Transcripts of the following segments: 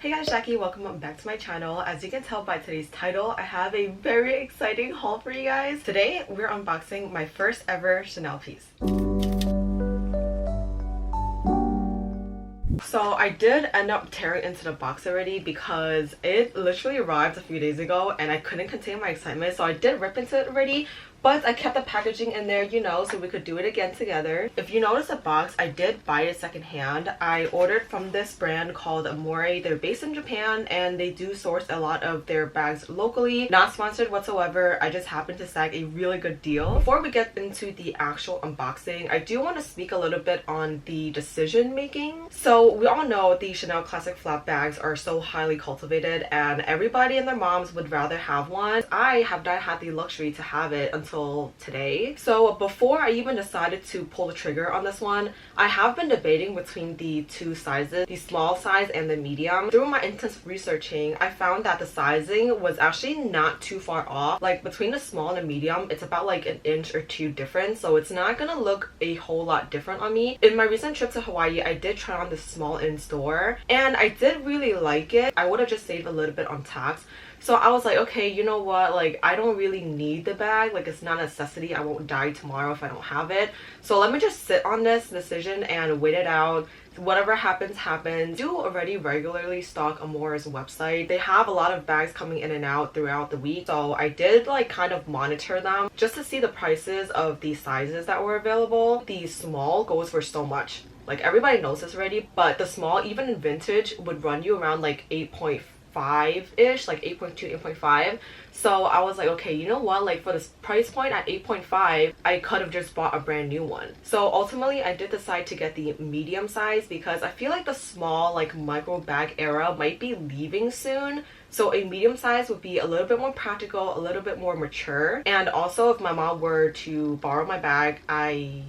Hey guys, Jackie, welcome back to my channel. As you can tell by today's title, I have a very exciting haul for you guys. Today, we're unboxing my first ever Chanel piece. So I did end up tearing into the box already because it literally arrived a few days ago and I couldn't contain my excitement, so I did rip into it already. But I kept the packaging in there, you know, so we could do it again together. If you notice the box, I did buy it secondhand. I ordered from this brand called Amore. They're based in Japan and they do source a lot of their bags locally. Not sponsored whatsoever. I just happened to snag a really good deal. Before we get into the actual unboxing, I do want to speak a little bit on the decision making. So we all know the Chanel Classic Flap bags are so highly cultivated and everybody and their moms would rather have one. I have not had the luxury to have it until today. So before I even decided to pull the trigger on this one, I have been debating between the two sizes, the small size and the medium. Through my intense researching, I found that the sizing was actually not too far off. Like between the small and the medium, it's about like an inch or two difference, so it's not gonna look a whole lot different on me. In my recent trip to Hawaii, I did try on the small in store and I did really like it. I would have just saved a little bit on tax. So I was like, okay, you know what, like I don't really need the bag, like it's not a necessity. I won't die tomorrow if I don't have it. So let me just sit on this decision and wait it out. Whatever happens, happens. I do already regularly stock Amore's website. They have a lot of bags coming in and out throughout the week. So I did like kind of monitor them just to see the prices of the sizes that were available. The small goes for so much. Like everybody knows this already, but the small, even in vintage, would run you around like 8.5-ish, like 8.2, 8.5. So I was like, okay, you know what, like for this price point at 8.5, I could have just bought a brand new one. So ultimately I did decide to get the medium size because I feel like the small like micro bag era might be leaving soon. So a medium size would be a little bit more practical, a little bit more mature. And also if my mom were to borrow my bag, I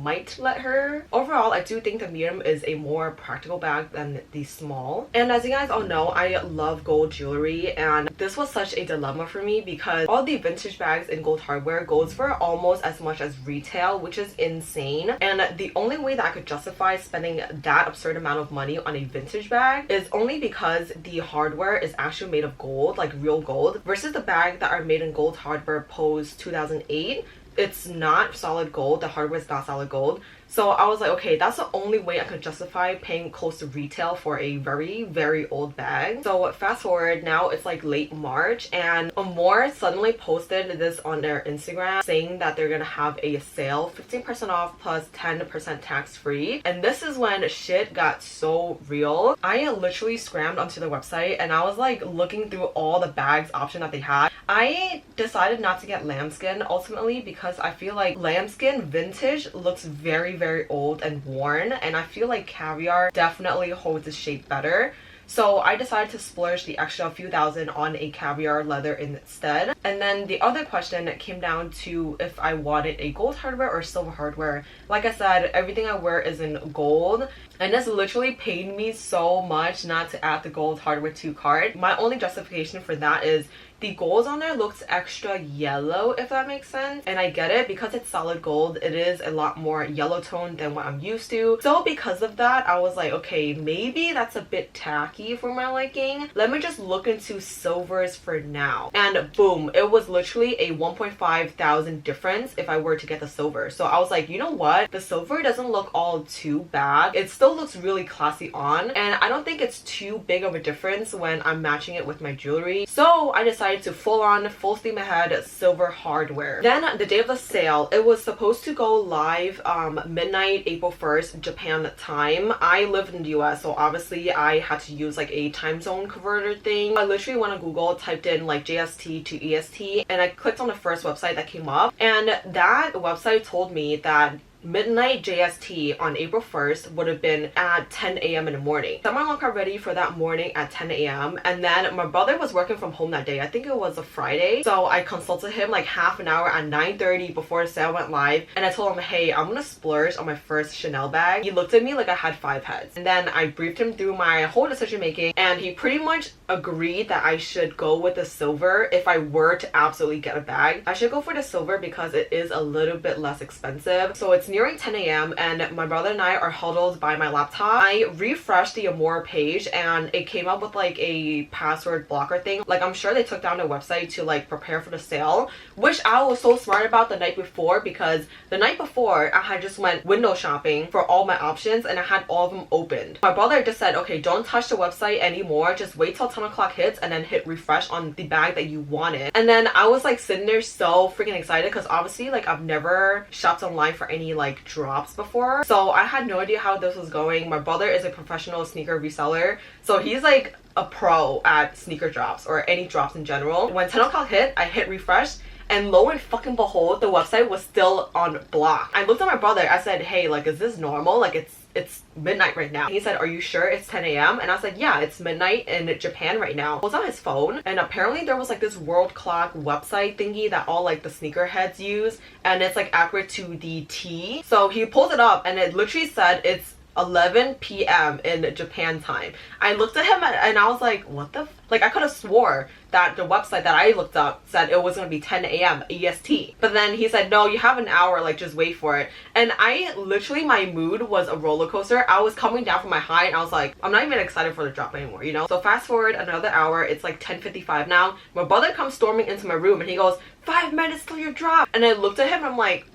might let her. Overall, I do think the medium is a more practical bag than the small. And as you guys all know, I love gold jewelry and this was such a dilemma for me because all the vintage bags in gold hardware goes for almost as much as retail, which is insane. And the only way that I could justify spending that absurd amount of money on a vintage bag is only because the hardware is actually made of gold, like real gold, versus the bag that are made in gold hardware post 2008. It's not solid gold. The hardware is not solid gold. So I was like, okay, that's the only way I could justify paying close to retail for a very old bag. So fast forward, now it's like late March and Amore suddenly posted this on their Instagram saying that they're gonna have a sale, 15% off plus 10% tax free. And this is when shit got so real. I literally scrammed onto the website and I was like looking through all the bags option that they had. I decided not to get lambskin ultimately because I feel like lambskin vintage looks very old and worn, and I feel like caviar definitely holds its shape better. So I decided to splurge the extra few thousand on a caviar leather instead. And then the other question came down to if I wanted a gold hardware or silver hardware. Like I said, everything I wear is in gold, and this literally paid me so much not to add the gold hardware to cart. My only justification for that is the gold on there looks extra yellow, if that makes sense. And I get it because it's solid gold. It is a lot more yellow tone than what I'm used to. So because of that, I was like, okay, maybe that's a bit tacky for my liking. Let me just look into silvers for now. And boom, it was literally a 1.5 thousand difference if I were to get the silver. So I was like, you know what? The silver doesn't look all too bad. It still looks really classy on. And I don't think it's too big of a difference when I'm matching it with my jewelry. So I decided to full steam ahead silver hardware. Then the day of the sale, it was supposed to go live midnight April 1st Japan time. I live in the US, so obviously I had to use like a time zone converter thing. I literally went on Google, typed in like JST to EST, and I clicked on the first website that came up, and that website told me that midnight JST on April 1st would have been at 10 a.m. in the morning. So my alarm got ready for that morning at 10 a.m. and then my brother was working from home that day. I think it was a Friday. So I consulted him like half an hour at 9:30 before the sale went live, and I told him, hey, I'm gonna splurge on my first Chanel bag. He looked at me like I had 5 heads. And then I briefed him through my whole decision making, and he pretty much agreed that I should go with the silver. If I were to absolutely get a bag, I should go for the silver because it is a little bit less expensive. So it's nearing 10 a.m. and my brother and I are huddled by my laptop. I refreshed the Amore page and it came up with like a password blocker thing. Like, I'm sure they took down their website to like prepare for the sale, which I was so smart about the night before, because the night before I had just went window shopping for all my options and I had all of them opened. My brother just said, okay, don't touch the website anymore, just wait till 10 o'clock hits and then hit refresh on the bag that you wanted. And then I was like sitting there so freaking excited, because obviously like I've never shopped online for any like drops before, so I had no idea how this was going. My brother is a professional sneaker reseller, so he's like a pro at sneaker drops or any drops in general. When 10 o'clock hit, I hit refresh, and lo and fucking behold, the website was still on block. I looked at my brother, I said, hey, like, is this normal? Like, it's midnight right now. He said, are you sure it's 10 a.m? And I was like, yeah, it's midnight in Japan right now. I was on his phone, and apparently there was like this world clock website thingy that all like the sneakerheads use, and it's like accurate to the T. So he pulled it up and it literally said it's 11 p.m. in Japan time. I looked at him and I was like, what the like, I could have swore that the website that I looked up said it was gonna be 10 a.m. EST. But then he said, no, you have an hour, like, just wait for it. And I literally, my mood was a roller coaster. I was coming down from my high and I was like, I'm not even excited for the drop anymore, you know? So fast forward another hour, it's like 10:55 now. My brother comes storming into my room and he goes, 5 minutes till your drop. And I looked at him and I'm like,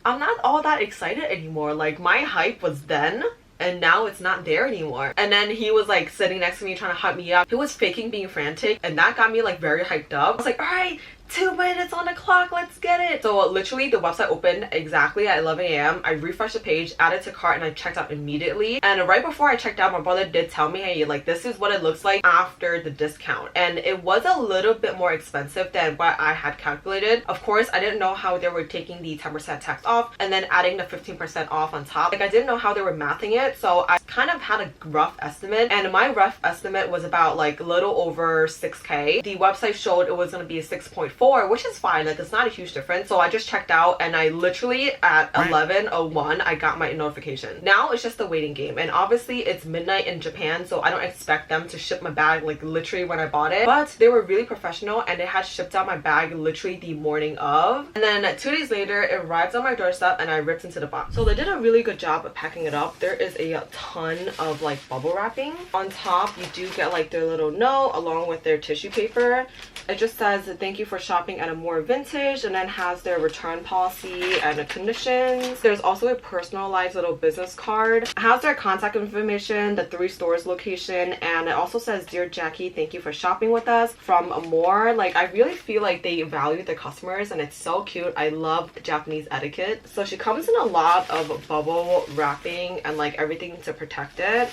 I'm not all that excited anymore. Like, my hype was then and now it's not there anymore. And then he was like sitting next to me trying to hype me up. He was faking being frantic, and that got me like very hyped up. I was like, all right, 2 minutes on the clock, let's get it. So literally the website opened exactly at 11 a.m. I refreshed the page, added to cart, and I checked out immediately. And right before I checked out, my brother did tell me, hey, like, this is what it looks like after the discount. And it was a little bit more expensive than what I had calculated. Of course, I didn't know how they were taking the 10% tax off and then adding the 15% off on top. Like, I didn't know how they were mathing it, so I kind of had a rough estimate, and my rough estimate was about like a little over 6K. The website showed it was going to be a 6.4, which is fine, like, it's not a huge difference. So I just checked out, and I literally at 11:01 I got my notification. Now it's just a waiting game, and obviously it's midnight in Japan, so I don't expect them to ship my bag like literally when I bought it, but they were really professional and they had shipped out my bag literally the morning of. And then 2 days later it arrives on my doorstep and I ripped into the box. So they did a really good job of packing it up. There is a ton of like bubble wrapping. On top you do get like their little note along with their tissue paper. It just says thank you for shopping at Amore Vintage, and then has their return policy and the conditions. There's also a personalized little business card. It has their contact information, the 3 stores location, and it also says, dear Jackie, thank you for shopping with us from Amore. Like, I really feel like they value their customers, and it's so cute. I love Japanese etiquette. So she comes in a lot of bubble wrapping and like everything to protect it.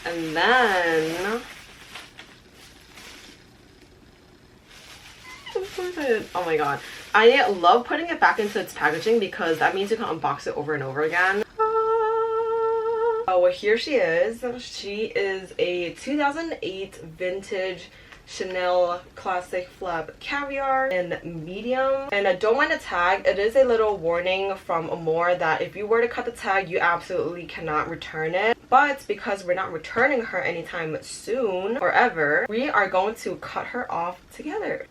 And then oh my god, I love putting it back into its packaging because that means you can unbox it over and over again. Oh, well, here she is. She is a 2008 vintage Chanel classic flap caviar in medium, and I don't mind the tag. It is a little warning from Amore that if you were to cut the tag, you absolutely cannot return it. But because we're not returning her anytime soon or ever, we are going to cut her off together.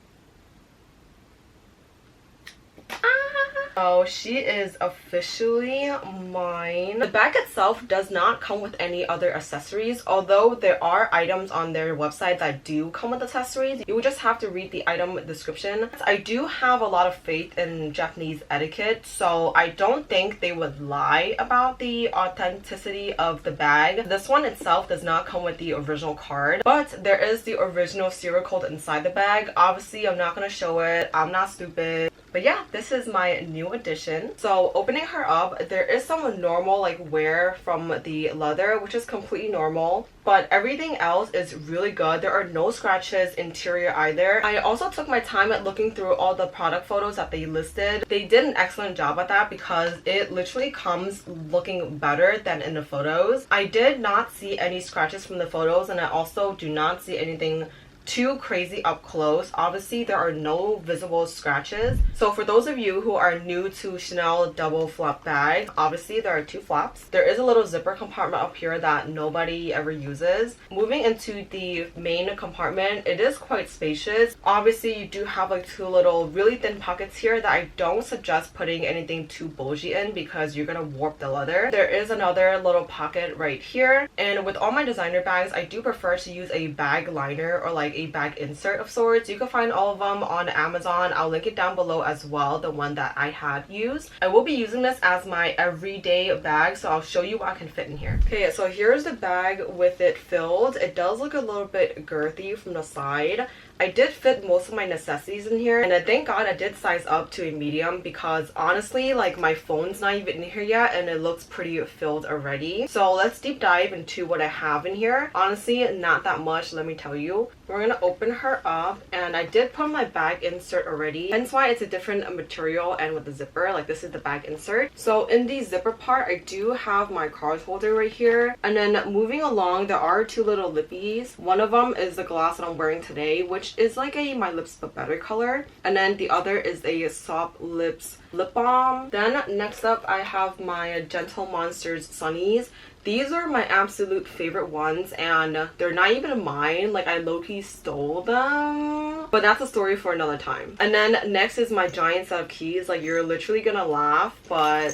Oh, she is officially mine. The bag itself does not come with any other accessories, although there are items on their website that do come with accessories. You would just have to read the item description. I do have a lot of faith in Japanese etiquette, so I don't think they would lie about the authenticity of the bag. This one itself does not come with the original card, but there is the original serial code inside the bag. Obviously, I'm not going to show it. I'm not stupid. But yeah, this is my new addition. So opening her up, there is some normal like wear from the leather, which is completely normal, but everything else is really good. There are no scratches interior either. I also took my time at looking through all the product photos that they listed. They did an excellent job at that because it literally comes looking better than in the photos. I did not see any scratches from the photos, and I also do not see anything too crazy up close. Obviously, there are no visible scratches. So for those of you who are new to Chanel double flap bag, obviously there are 2 flaps. There is a little zipper compartment up here that nobody ever uses. Moving into the main compartment, it is quite spacious. Obviously, you do have like 2 little really thin pockets here that I don't suggest putting anything too bulgy in because you're gonna warp the leather. There is another little pocket right here, and with all my designer bags, I do prefer to use a bag liner or like a bag insert of sorts. You can find all of them on Amazon. I'll link it down below as well, the one that I had used. I will be using this as my everyday bag, so I'll show you what I can fit in here. Okay, so here's the bag with it filled. It does look a little bit girthy from the side. I did fit most of my necessities in here, and I thank God I did size up to a medium because honestly, like, my phone's not even in here yet and it looks pretty filled already. So let's deep dive into what I have in here. Honestly, not that much, let me tell you. We're gonna open her up, and I did put my bag insert already, hence why it's a different material and with the zipper. Like, this is the bag insert. So in the zipper part, I do have my card holder right here, and then moving along, there are 2 little lippies. One of them is the glass that I'm wearing today, which is like a My Lips But Better color, and then the other is a Soft Lips lip balm. Then next up, I have my Gentle Monsters Sunnies. These are my absolute favorite ones, and they're not even mine. Like, I low-key stole them, but that's a story for another time. And then next is my giant set of keys. Like, you're literally gonna laugh, but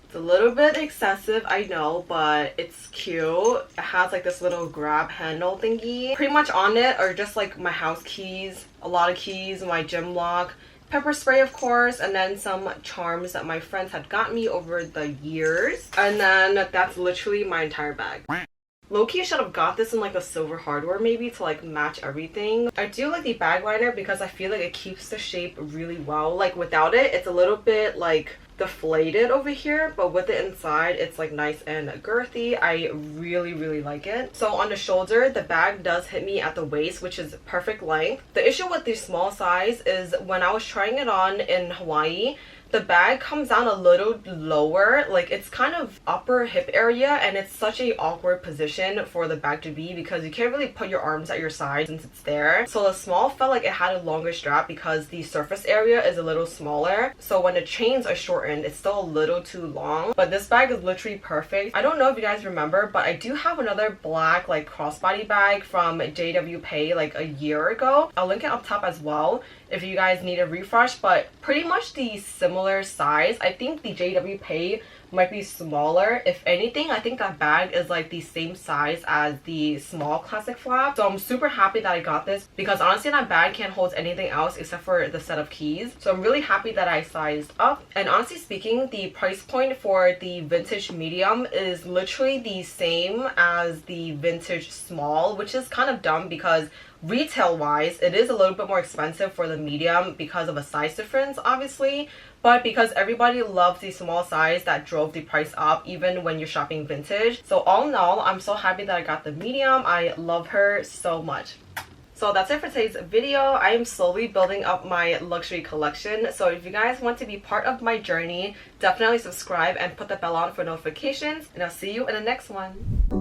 it's a little bit excessive, I know, but it's cute. It has like this little grab handle thingy. Pretty much on it are just like my house keys, a lot of keys, my gym lock, pepper spray of course, and then some charms that my friends had gotten me over the years. And then that's literally my entire bag. Low-key, I should have got this in like a silver hardware maybe to like match everything. I do like the bag liner because I feel like it keeps the shape really well. Like, without it, it's a little bit like deflated over here, but with it inside, it's like nice and girthy. I really like it. So on the shoulder, the bag does hit me at the waist, which is perfect length. The issue with the small size is when I was trying it on in Hawaii, the bag comes down a little lower, like it's kind of upper hip area, and it's such a awkward position for the bag to be because you can't really put your arms at your side since it's there. So the small felt like it had a longer strap because the surface area is a little smaller. So when the chains are shortened, it's still a little too long. But this bag is literally perfect. I don't know if you guys remember, but I do have another black like crossbody bag from JWPay like a year ago. I'll link it up top as well if you guys need a refresh, but pretty much the similar size. I think the JWPay might be smaller. If anything, I think that bag is like the same size as the small classic flap. So I'm super happy that I got this because honestly that bag can't hold anything else except for the set of keys. So I'm really happy that I sized up. And honestly speaking, the price point for the vintage medium is literally the same as the vintage small, which is kind of dumb because retail wise it is a little bit more expensive for the medium because of a size difference obviously, but because everybody loves the small size, that drove the price up even when you're shopping vintage. So all in all, I'm so happy that I got the medium. I love her so much. So that's it for today's video. I am slowly building up my luxury collection. So if you guys want to be part of my journey, definitely subscribe and put the bell on for notifications, and I'll see you in the next one.